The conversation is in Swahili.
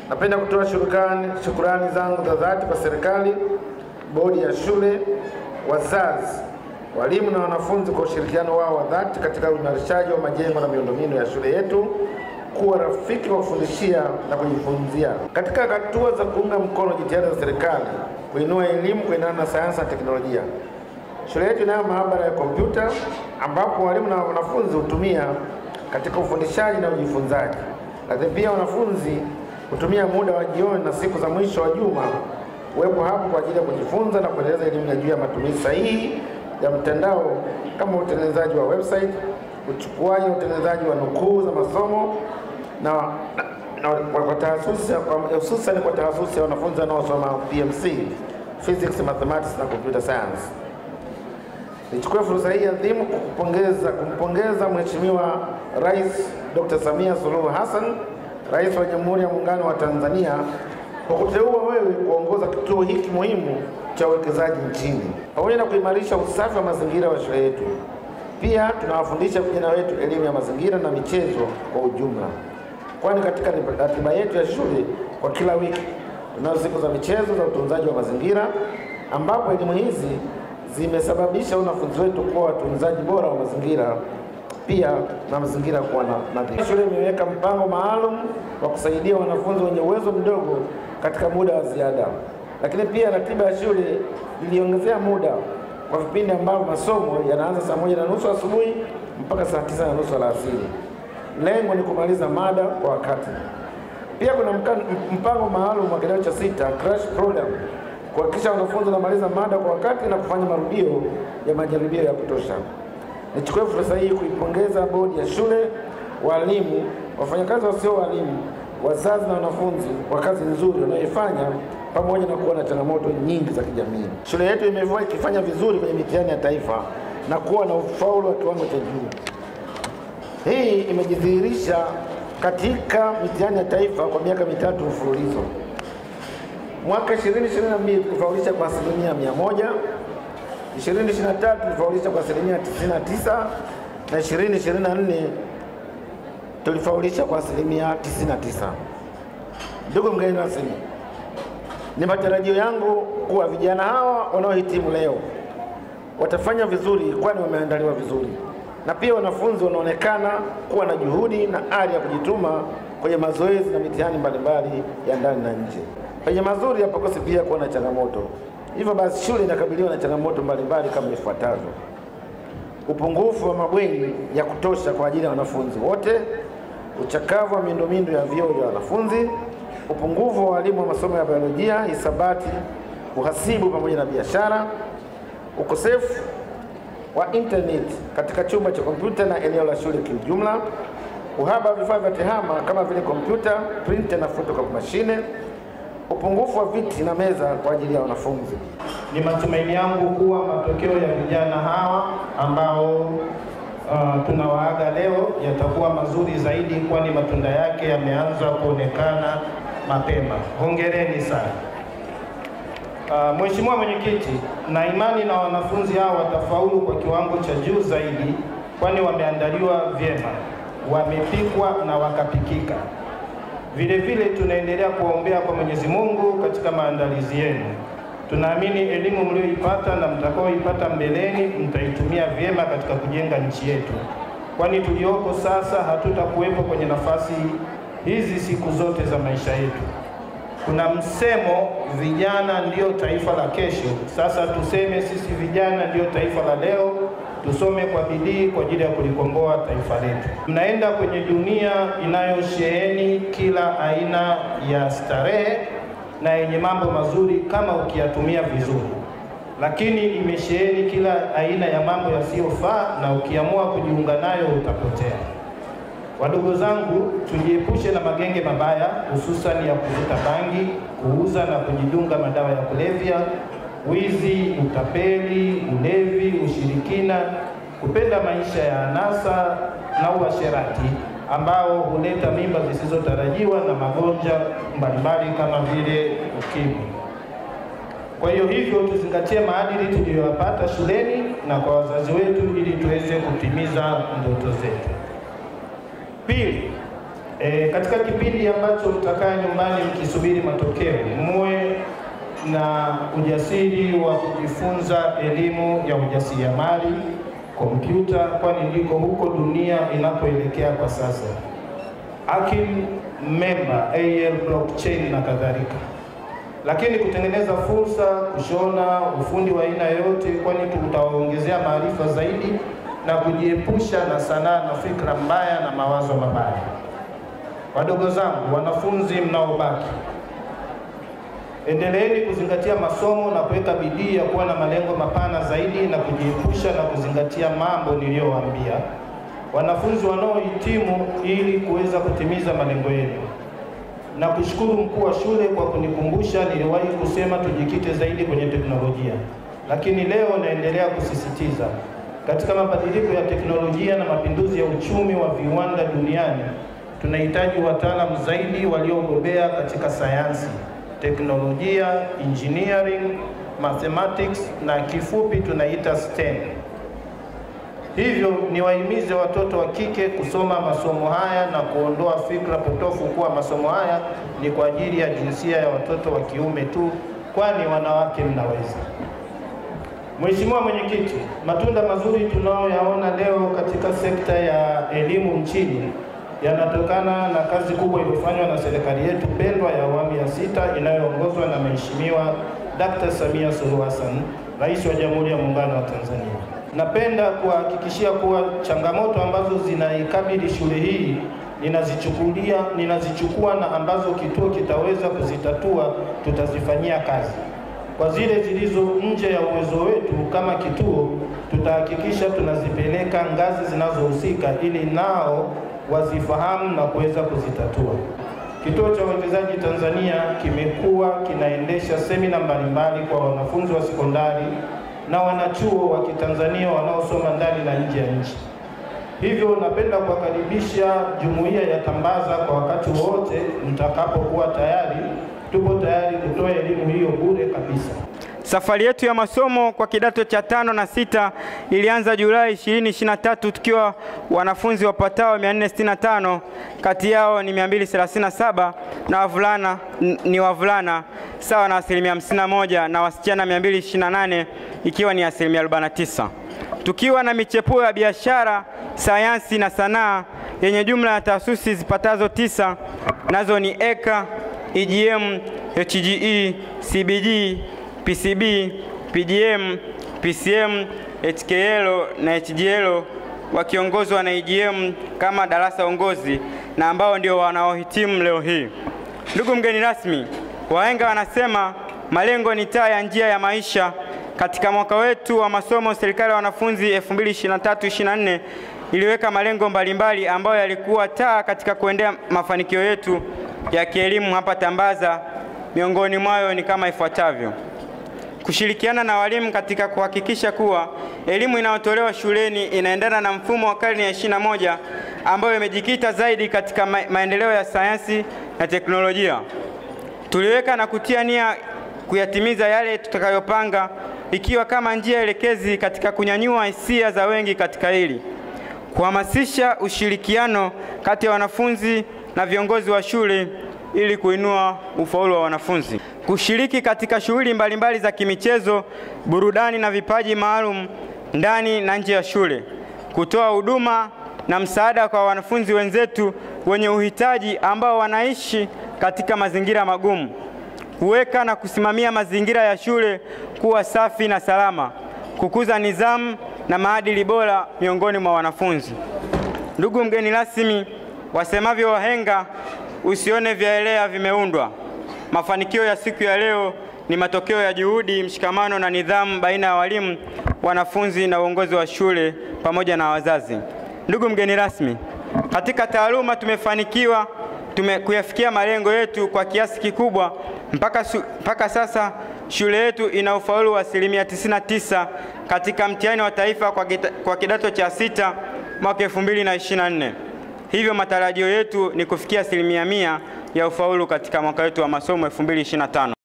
Napenda kutoa shukrani zangu za dhati kwa serikali, bodi ya shule, wazazi, walimu na wanafunzi kwa ushirikiano wao wa dhati katika uimarishaji wa majengo na miundombinu ya shule yetu kuwa rafiki wa kufundishia na kujifunzia. Katika hatua za kuunga mkono jitihada za serikali kuinua elimu kuendana na sayansi na teknolojia, shule yetu inayo maabara ya kompyuta ambapo walimu na wanafunzi hutumia katika ufundishaji na ujifunzaji. Lakini pia wanafunzi hutumia muda wa jioni na siku za mwisho wa juma kuwepo hapo kwa ajili ya kujifunza na kuendeleza elimu ya juu ya matumizi sahihi ya mtandao kama utengenezaji wa website, uchukuaji na utengenezaji wa nukuu za masomo na kwa tahasusi, hususan kwa tahasusi ya wanafunzi wanaosoma PMC, Physics, Mathematics na Computer Science. Nichukue fursa hii adhimu kumpongeza Mheshimiwa Rais Dr. Samia Suluhu Hassan, Rais wa Jamhuri ya Muungano wa Tanzania, kwa kuteua wewe kuongoza kituo hiki muhimu cha uwekezaji nchini. Pamoja na kuimarisha usafi wa mazingira wa shule yetu, pia tunawafundisha vijana wetu elimu ya mazingira na michezo kwa ujumla. Kwani katika ratiba yetu ya shule kwa kila wiki tunazo siku za michezo za utunzaji wa mazingira, ambapo elimu hizi zimesababisha wanafunzi wetu kuwa watunzaji bora wa mazingira, pia na mazingira kuwa nadhifu. Shule imeweka mpango maalum wa kusaidia wanafunzi wenye uwezo mdogo katika muda wa ziada. Lakini pia ratiba ya shule iliongezea muda kwa vipindi ambavyo masomo yanaanza saa 1:30 asubuhi mpaka saa 9:30 alasiri. Lengo ni kumaliza mada kwa wakati. Pia kuna mpango maalum wa kidato cha 6 crash program kuhakikisha wanafunzi wanamaliza mada kwa wakati na kufanya marudio ya majaribio ya kutosha. Nichukue fursa hii kuipongeza bodi ya shule, walimu, wafanyakazi wasio walimu, wazazi na wanafunzi kwa kazi nzuri wanayoifanya pamoja na kuwa na changamoto nyingi za kijamii. Shule yetu imekuwa ikifanya vizuri kwenye mitihani ya taifa na kuwa na ufaulu wa kiwango cha juu. Hii imejidhihirisha katika mitihani ya taifa kwa miaka 3 mfululizo. Mwaka 2022 tulifaulisha kwa 100%, 2023 tulifaulisha kwa 99% na 2024 tulifaulisha kwa 99%. Ndugu mgeni rasmi, ni matarajio yangu kuwa vijana hawa wanaohitimu leo watafanya vizuri, kwani wameandaliwa vizuri, na pia wanafunzi wanaonekana kuwa na juhudi na ari ya kujituma kwenye mazoezi na mitihani mbalimbali ya ndani na nje. Penye mazuri hapakosi pia kuwa na changamoto. Hivyo basi shule inakabiliwa na changamoto mbalimbali kama ifuatavyo: upungufu wa mabweni ya kutosha kwa ajili ya wanafunzi wote, uchakavu wa miundombinu ya vyoo vya wanafunzi, upungufu wa walimu wa masomo ya biolojia, hisabati, uhasibu pamoja na biashara, ukosefu wa internet katika chumba cha kompyuta na eneo la shule kiujumla, uhaba wa vifaa vya tehama kama vile kompyuta, printer na photocopy machine, upungufu wa viti na meza kwa ajili ya wanafunzi. Ni matumaini yangu kuwa matokeo ya vijana hawa ambao tunawaaga leo yatakuwa mazuri zaidi, kwani matunda yake yameanza kuonekana mapema. Hongereni sana. Mheshimiwa Mwenyekiti, na imani na wanafunzi hao watafaulu kwa kiwango cha juu zaidi, kwani wameandaliwa vyema, wamepikwa na wakapikika. Vile vile tunaendelea kuombea kwa Mwenyezi Mungu katika maandalizi yenu. Tunaamini elimu mlioipata na mtakaoipata mbeleni mtaitumia vyema katika kujenga nchi yetu, kwani tulioko sasa hatutakuwepo kwenye nafasi hizi siku zote za maisha yetu. Kuna msemo, vijana ndio taifa la kesho. Sasa tuseme sisi vijana ndio taifa la leo, tusome kwa bidii kwa ajili ya kulikomboa taifa letu. Mnaenda kwenye dunia inayosheheni kila aina ya starehe na yenye mambo mazuri kama ukiyatumia vizuri, lakini imesheheni kila aina ya mambo yasiyofaa na ukiamua kujiunga nayo utapotea. Wadogo zangu, tujiepushe na magenge mabaya, hususan ya kuvuta bangi, kuuza na kujidunga madawa ya kulevya, wizi, utapeli, ulevi, ushirikina, kupenda maisha ya anasa na uasherati ambao huleta mimba zisizotarajiwa na magonjwa mbalimbali kama vile ukimwi. Kwa hiyo hivyo tuzingatie maadili tuliyopata shuleni na kwa wazazi wetu ili tuweze kutimiza ndoto zetu. Pili, katika kipindi ambacho mtakaa nyumbani mkisubiri matokeo, muwe na ujasiri wa kujifunza elimu ya ujasiriamali, kompyuta, kwani ndiko huko dunia inapoelekea kwa sasa. Akili memba, AL blockchain na kadhalika. Lakini kutengeneza fursa, kushona, ufundi wa aina yote, kwani tutawaongezea maarifa zaidi na kujiepusha na sanaa na fikra mbaya na mawazo mabaya. Wadogo zangu, wanafunzi mnaobaki, endeleeni kuzingatia masomo na kuweka bidii ya kuwa na malengo mapana zaidi na kujiepusha na kuzingatia mambo niliyowaambia. Wanafunzi wanaohitimu ili kuweza kutimiza malengo yenu. Na kushukuru mkuu wa shule kwa kunikumbusha, niliwahi kusema tujikite zaidi kwenye teknolojia. Lakini leo naendelea kusisitiza, katika mabadiliko ya teknolojia na mapinduzi ya uchumi wa viwanda duniani, tunahitaji wataalamu zaidi waliobobea katika sayansi, teknolojia, engineering, mathematics na kifupi tunaita STEM. Hivyo niwahimize watoto wa kike kusoma masomo haya na kuondoa fikra potofu kuwa masomo haya ni kwa ajili ya jinsia ya watoto wa kiume tu, kwani wanawake mnaweza. Mheshimiwa Mwenyekiti, matunda mazuri tunayoyaona leo katika sekta ya elimu nchini yanatokana na kazi kubwa iliyofanywa na serikali yetu pendwa ya awamu ya 6 inayoongozwa na Mheshimiwa Dr. Samia Suluhu Hassan, Rais wa Jamhuri ya Muungano wa Tanzania. Napenda kuhakikishia kuwa changamoto ambazo zinaikabili shule hii ninazichukua na ambazo kituo kitaweza kuzitatua tutazifanyia kazi. Kwa zile zilizo nje ya uwezo wetu kama kituo, tutahakikisha tunazipeleka ngazi zinazohusika ili nao wazifahamu na kuweza kuzitatua. Kituo cha Uwekezaji Tanzania kimekuwa kinaendesha semina mbalimbali kwa wanafunzi wa sekondari na wanachuo wa Kitanzania wanaosoma ndani na nje ya nchi. Hivyo napenda kuwakaribisha jumuiya ya Tambaza kwa wakati wote mtakapokuwa tayari. Tupo tayari kutoa elimu hiyo bure kabisa. Safari yetu ya masomo kwa kidato cha 5 na 6 ilianza Julai 2023 tukiwa wanafunzi wapatao 465, kati yao ni 237 na wavulana sawa na 51% na wasichana 228 ikiwa ni 49%. Tukiwa na michepuo ya biashara, sayansi na sanaa yenye jumla ya taasisi zipatazo 9, nazo ni EKA, EGM, HGE, CBG, PCB, PGM, PCM, HKL na HGL, wakiongozwa na EGM kama darasa ongozi na ambao ndio wanaohitimu leo hii. Ndugu mgeni rasmi, wahenga wanasema malengo ni taa ya njia ya maisha. Katika mwaka wetu wa masomo, serikali ya wanafunzi 2023-24 iliweka malengo mbalimbali ambayo yalikuwa taa katika kuendea mafanikio yetu ya kielimu hapa Tambaza. Miongoni mwayo ni kama ifuatavyo: kushirikiana na walimu katika kuhakikisha kuwa elimu inayotolewa shuleni inaendana na mfumo wa karne ya 21 ambayo imejikita zaidi katika maendeleo ya sayansi na teknolojia. Tuliweka na kutia nia kuyatimiza yale tutakayopanga, ikiwa kama njia elekezi katika kunyanyua hisia za wengi katika hili, kuhamasisha ushirikiano kati ya wanafunzi na viongozi wa shule ili kuinua ufaulu wa wanafunzi, kushiriki katika shughuli mbalimbali za kimichezo, burudani na vipaji maalum ndani na nje ya shule, kutoa huduma na msaada kwa wanafunzi wenzetu wenye uhitaji ambao wanaishi katika mazingira magumu, kuweka na kusimamia mazingira ya shule kuwa safi na salama, kukuza nidhamu na maadili bora miongoni mwa wanafunzi. Ndugu mgeni rasmi, wasemavyo wahenga, usione vyaelea vimeundwa. Mafanikio ya siku ya leo ni matokeo ya juhudi, mshikamano na nidhamu baina ya walimu, wanafunzi na uongozi wa shule pamoja na wazazi. Ndugu mgeni rasmi, katika taaluma tumefanikiwa kuyafikia malengo yetu kwa kiasi kikubwa. Mpaka sasa shule yetu ina ufaulu wa 99% katika mtihani wa taifa kwa kidato cha 6 mwaka 2024. Hivyo matarajio yetu ni kufikia 100% ya ufaulu katika mwaka wetu wa masomo 2025.